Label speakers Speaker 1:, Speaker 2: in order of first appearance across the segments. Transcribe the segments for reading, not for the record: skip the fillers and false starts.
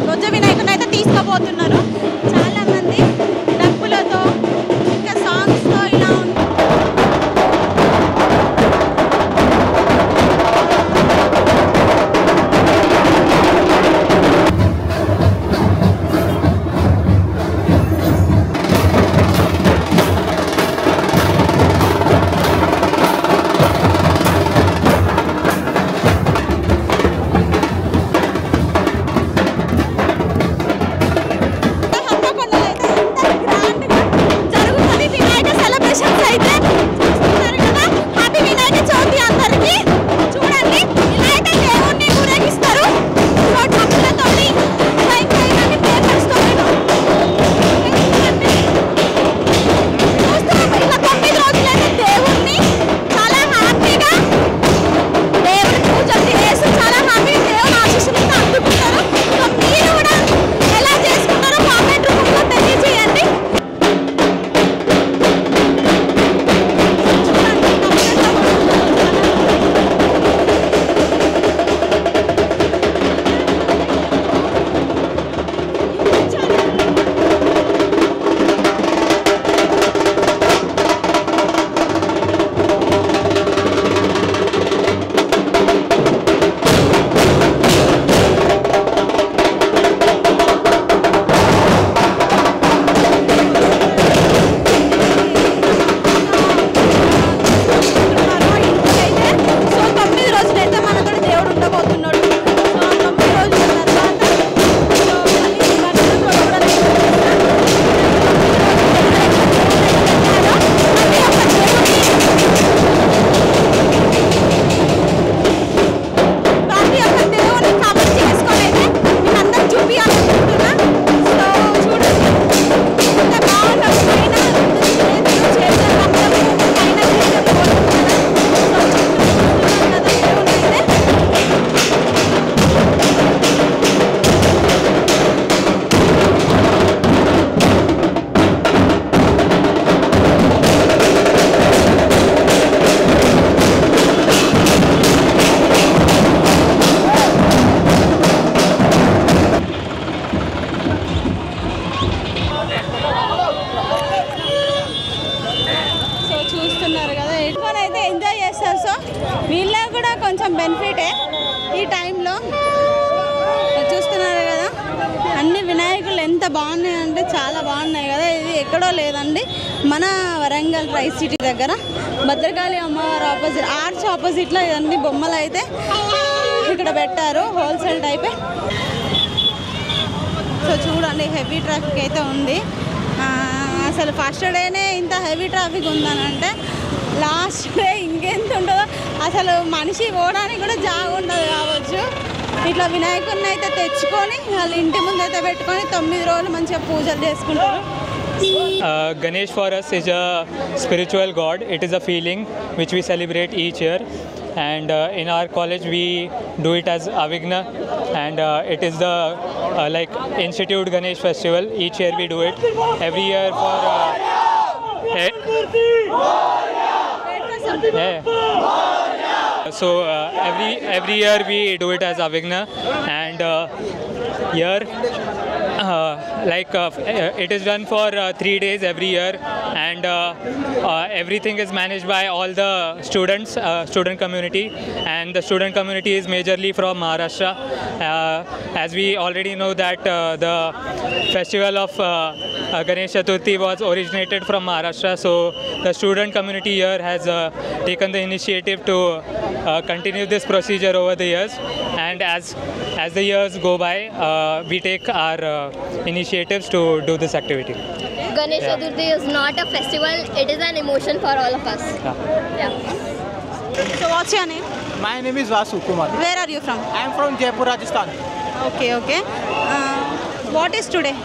Speaker 1: బొజ్జ వినాయకుని అయితే తీసుకుపోతున్నారు చాలా మంది డప్పులతో ఇంకా సాంగ్స్తో ఇలా ఉంది. వీళ్ళకి కూడా కొంచెం బెనిఫిటే ఈ టైంలో. చూస్తున్నారు కదా అన్ని వినాయకులు ఎంత బాగున్నాయి అంటే చాలా బాగున్నాయి కదా. ఇది ఎక్కడో లేదండి, మన వరంగల్ ట్రై సిటీ దగ్గర భద్రకాళి అమ్మవారు ఆపోజిట్ ఆర్చ్ ఆపోజిట్లో ఇవన్నీ బొమ్మలు అయితే ఇక్కడ పెట్టారు, హోల్సేల్ టైపే. సో చూడండి హెవీ ట్రాఫిక్ అయితే ఉంది. అసలు ఫస్ట్ డేనే ఇంత హెవీ ట్రాఫిక్ ఉందనంటే లాస్ట్ డే ఇంకెంత ఉంటుందో. అసలు మనిషి పోవడానికి కూడా జాగ ఉండదు కావచ్చు. ఇట్లా వినాయకుడిని అయితే తెచ్చుకొని వాళ్ళ ఇంటి ముందు అయితే పెట్టుకొని 9 రోజులు మంచిగా పూజలు చేసుకుంటారు.
Speaker 2: Ganesh for us is a spiritual god. It is a feeling which we celebrate each year, and in our college we do it as Avigna, and it is the like Institute Ganesh Festival. Each year we do it every year for so every year we do it as Avigna, and here it is done for 3 days every year, and everything is managed by all the students, student community, and the student community is majorly from Maharashtra. As we already know that the festival of Ganesh Chaturthi was originated from Maharashtra, so the student community here has taken the initiative to continue this procedure over the years, and as the years go by we take our initiatives to do this activity.
Speaker 3: Ganesh Chaturthi is not a festival, it is an emotion for all of us. Yeah.
Speaker 1: So what's your name?
Speaker 4: My name is Vasu Kumar.
Speaker 1: Where are you from?
Speaker 4: I am from Jaipur, Rajasthan.
Speaker 1: Okay. What is today?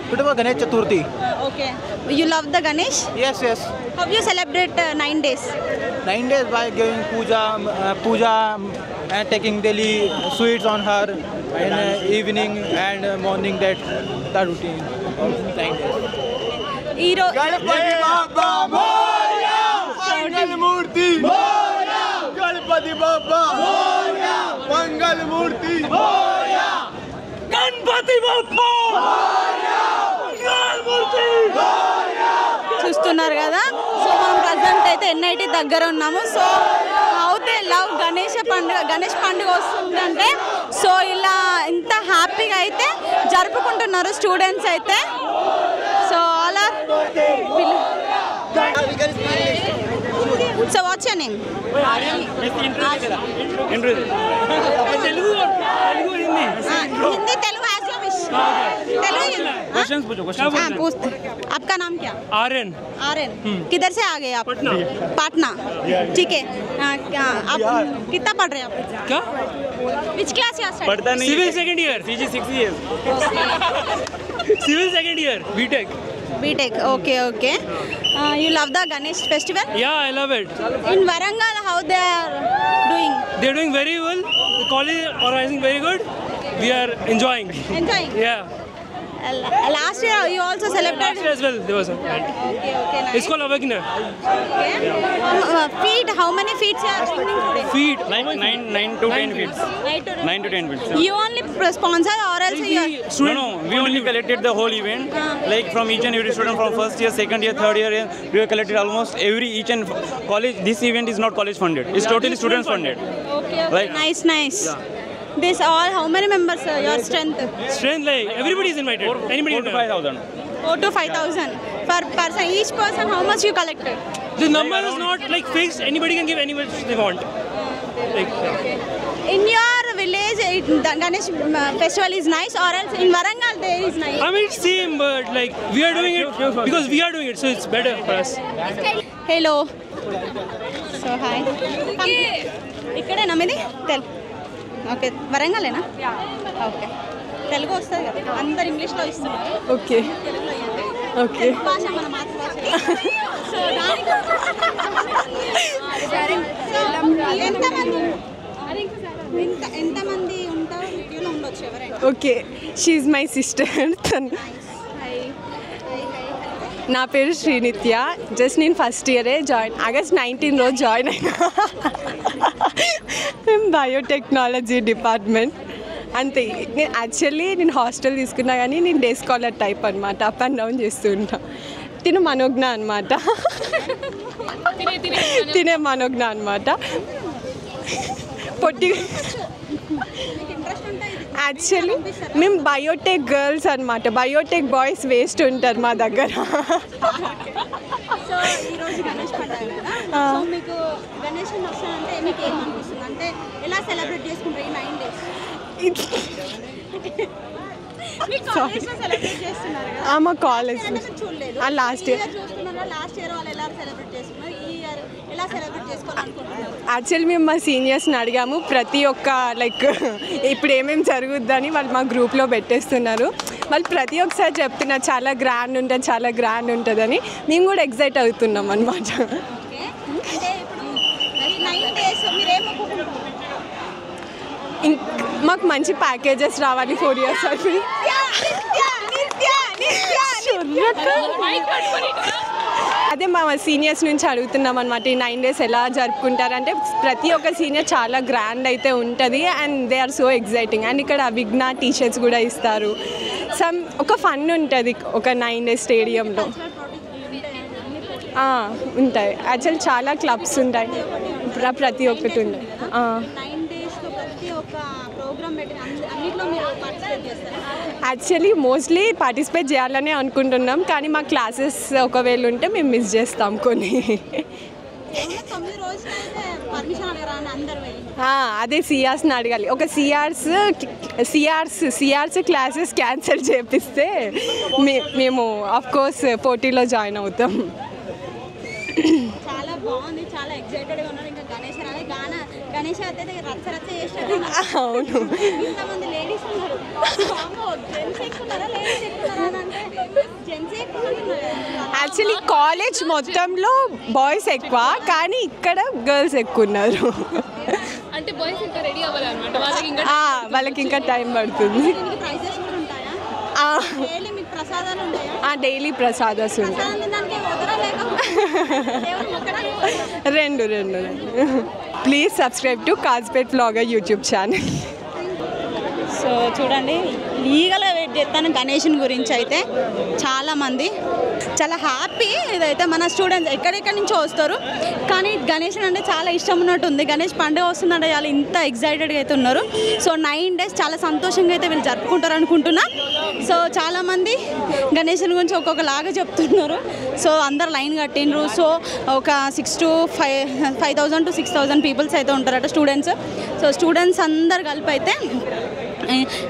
Speaker 4: Today was Ganesh Chaturthi.
Speaker 1: Okay. You love the Ganesh?
Speaker 4: Yes.
Speaker 1: How you celebrate 9 days?
Speaker 4: 9 days by giving puja and taking daily sweets on her, and evening and morning, that the routine of 9 days.
Speaker 5: Ganpati Bappa Moria! Mangal Murti Moria! Ganpati Bappa Moria! Mangal Murti Moria! Ganpati
Speaker 1: అంటారు కదా. So మనం present అయితే NIT దగ్గర ఉన్నాము. So how they love Ganesh పండుగ వస్తుందంటే so ఇలా ఇంత హ్యాపీగా అయితే జరుపుకుంటున్నారు స్టూడెంట్స్ అయితే. సో అలా so what's your name? Hindi Telugu as you wish. Telugu questions पूछो. हाँ पूछते. आपका नाम क्या?
Speaker 6: आर्यन.
Speaker 1: आर्यन. किधर से आ गए आप? पाटना. ठीक है. आप कितना पढ़ रहे हैं आप?
Speaker 6: क्या?
Speaker 1: Which class you are studying?
Speaker 6: पढ़ता नहीं. Civil second year. PG 6 years. Civil second year. BTech.
Speaker 1: BTech. Okay. You love the Ganesh festival?
Speaker 6: Yeah, I love it.
Speaker 1: In Warangal, how they are doing?
Speaker 6: They're doing very well. The college is organizing very good. We are enjoying.
Speaker 1: Enjoying?
Speaker 6: Yeah.
Speaker 1: Last year you also celebrated?
Speaker 6: Last year as well there was a.
Speaker 1: Okay, nice.
Speaker 6: It's called Awakener.
Speaker 1: Okay. Feet, how many feet you are spinning today?
Speaker 6: Feet.
Speaker 7: 9 to 10 feet. 9 to 10 feet.
Speaker 1: You only sponsor or else you are...
Speaker 7: No, we only collected the whole event. Like from each and every student from first year, second year, third year, we have collected almost each and college. This event is not college funded. It's totally students funded.
Speaker 1: Okay.
Speaker 7: Like,
Speaker 1: nice. Yeah. This all, how many members, your strength?
Speaker 6: Strength, like everybody is invited. Anybody
Speaker 7: 4 to 5,000.
Speaker 1: 4 to 5,000 per person. Each person, how much you collected?
Speaker 6: The number is not like fixed. Anybody can give any much they want. Like,
Speaker 1: in your village, the Ganesh festival is nice, or else in Warangal there is nice?
Speaker 6: I mean, it's same, but like we are doing it because we are doing it, so it's better for us.
Speaker 1: Hello. So hi. ఇక్కడేనా మీది? Okay, వరంగలేనా? Okay. Telugu వస్తుంది కదా, అందరు ఇంగ్లీష్లో ఇస్తున్నారు. Okay okay. భాష మన మాతృభాష. So ఎంతమంది ఉంటారు వీడియోలో ఉండొచ్చు ఎవరైనా?
Speaker 8: Okay, she my sister. నా పేరు శ్రీనిత్య. జస్ట్ నేను ఫస్ట్ ఇయరే ఆగస్ట్ 19 రోజు జాయిన్ అయినా. Biotechnology department. అంతే. యాక్చువల్లీ నేను హాస్టల్ తీసుకున్నా కానీ నేను డే స్కాలర్ టైప్ అనమాట. అప్ అండ్ డౌన్ చేస్తూ ఉంటా. తిను మనోజ్ఞ అనమాట. తినే మనోజ్ఞ అనమాట. పొట్టి. యాక్చువల్లీ మేము బయోటెక్ గర్ల్స్ అనమాట. బయోటెక్ బాయ్స్ వేస్ట్ ఉంటారు మా దగ్గర.
Speaker 1: సో ఈరోజు గణేష్ పండుగ కదా, సో మీకు గణేష్ వస్తానంటే మీకు ఏమనిపిస్తుంది? అంటే ఎలా సెలబ్రేట్ చేసుకుంటారు ఈ 9 days? సెలబ్రేట్ చేస్తున్నారు కదా
Speaker 8: మా కాలేజ్
Speaker 1: చూడలేదు.
Speaker 8: లాస్ట్ ఇయర్
Speaker 1: చూస్తున్నారా? లాస్ట్ ఇయర్ వాళ్ళు ఎలా సెలబ్రేట్ చేసుకున్నారు, ఈ ఇయర్ ఎలా సెలబ్రేట్ చేసుకోవాలనుకుంటున్నారు?
Speaker 8: యాక్చువల్లీ మేము మా సీనియర్స్ని అడిగాము. ప్రతి ఒక్క లైక్ ఇప్పుడు ఏమేమి జరుగుద్దని వాళ్ళు మా గ్రూప్లో పెట్టేస్తున్నారు. వాళ్ళు ప్రతి ఒక్కసారి చెప్తున్నారు చాలా గ్రాండ్ ఉంటుందని. మేము కూడా ఎక్సైట్ అవుతున్నాం అనమాట. మాకు మంచి ప్యాకేజెస్ రావాలి. 4 years అయిపోయి అదే మా సీనియర్స్ నుంచి అడుగుతున్నాం అనమాట. ఈ 9 days ఎలా జరుపుకుంటారంటే ప్రతి ఒక్క సీనియర్ చాలా గ్రాండ్ అయితే ఉంటుంది. And they are so exciting. And ఇక్కడ విఘ్న టీషర్ట్స్ కూడా ఇస్తారు. ఒక ఫన్ ఉంటుంది ఒక 9 days స్టేడియంలో. ఉంటాయి. యాక్చువల్లీ చాలా క్లబ్స్ ఉంటాయి. ప్రతి ఒక్కటి ఉంటాయి. యాక్చువల్లీ మోస్ట్లీ పార్టిసిపేట్ చేయాలనే అనుకుంటున్నాం, కానీ మా క్లాసెస్ ఒకవేళ ఉంటే మేము మిస్ చేస్తాం కొన్ని. అదే సిఆర్స్ని అడగాలి. ఒక సిఆర్స్ క్లాసెస్ క్యాన్సిల్ చేపిస్తే మేము ఆఫ్కోర్స్ పోటీలో జాయిన్ అవుతాం.
Speaker 1: చాలా బాగుంది, చాలా ఎక్సైటెడ్గా ఉన్నారు. ఇంకా గణేష్ అయితే రచ్చ చేస్తారు.
Speaker 8: అవును,
Speaker 1: ఇంతమంది లేడీస్ ఉన్నారు. జెంట్స్ ఎక్కున్నారా లేడీస్ ఎక్కున్నారా అంటే జెంట్స్ ఎక్కుతున్నారు.
Speaker 8: యాక్చువల్లీ కాలేజ్ మొత్తంలో బాయ్స్ ఎక్కువ, కానీ ఇక్కడ గర్ల్స్ ఎక్కువ ఉన్నారు.
Speaker 3: అంటే బాయ్స్ ఇంకా రెడీ అవ్వాలన్నమాట,
Speaker 8: వాళ్ళకి ఇంకా టైం పడుతుంది.
Speaker 1: ప్రైజెస్ కూడా ఉంటాయా? డైలీ మీకు ప్రసాదాలు ఉంటాయా?
Speaker 8: డైలీ ప్రసాదాలు ఉంటాయి. రెండు. Please subscribe to Kazipet vlogger YouTube channel.
Speaker 1: So చూడండి లీగల్గా వెయిట్ చేస్తాను గణేషుని గురించి అయితే చాలామంది చాలా హ్యాపీ. ఇదైతే మన స్టూడెంట్స్ ఎక్కడెక్కడి నుంచో వస్తారు, కానీ గణేష్ అంటే చాలా ఇష్టం ఉన్నట్టుంది. గణేష్ పండుగ వస్తుందంటే వాళ్ళు ఇంత ఎగ్జైటెడ్గా అయితే ఉన్నారు. సో 9 days చాలా సంతోషంగా అయితే వీళ్ళు జరుపుకుంటారు అనుకుంటున్నా. సో చాలామంది గణేషుని గురించి ఒక్కొక్కలాగా చెప్తున్నారు. సో అందరు లైన్ కట్టిండ్రు. సో ఒక 5,000 to 6,000 పీపుల్స్ అయితే ఉంటారట స్టూడెంట్స్. సో స్టూడెంట్స్ అందరు కలిపి అయితే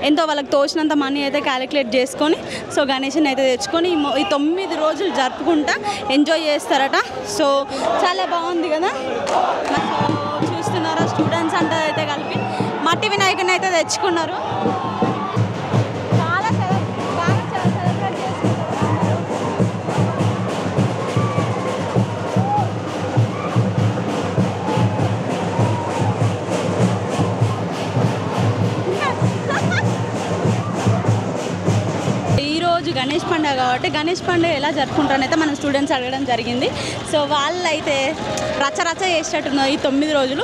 Speaker 1: ఎంతో వాళ్ళకి తోచినంత మనీ అయితే క్యాలిక్యులేట్ చేసుకొని సో గణేష్ని అయితే తెచ్చుకొని ఈ 9 రోజులు జరుపుకుంటా ఎంజాయ్ చేస్తారట. సో చాలా బాగుంది కదా. చూస్తున్నారా స్టూడెంట్స్ అంటే అయితే కలిపి మట్టి వినాయకుని అయితే తెచ్చుకున్నారు. చాలా బాగా సెలబ్రేట్ చేసుకుంటారు. ఈరోజు గణేష్ పండుగ కాబట్టి గణేష్ పండుగ ఎలా జరుపుకుంటారనైతే మన స్టూడెంట్స్ అడగడం జరిగింది. సో వాళ్ళైతే రచ్చ చేసేటట్టున్నారు ఈ 9 రోజులు.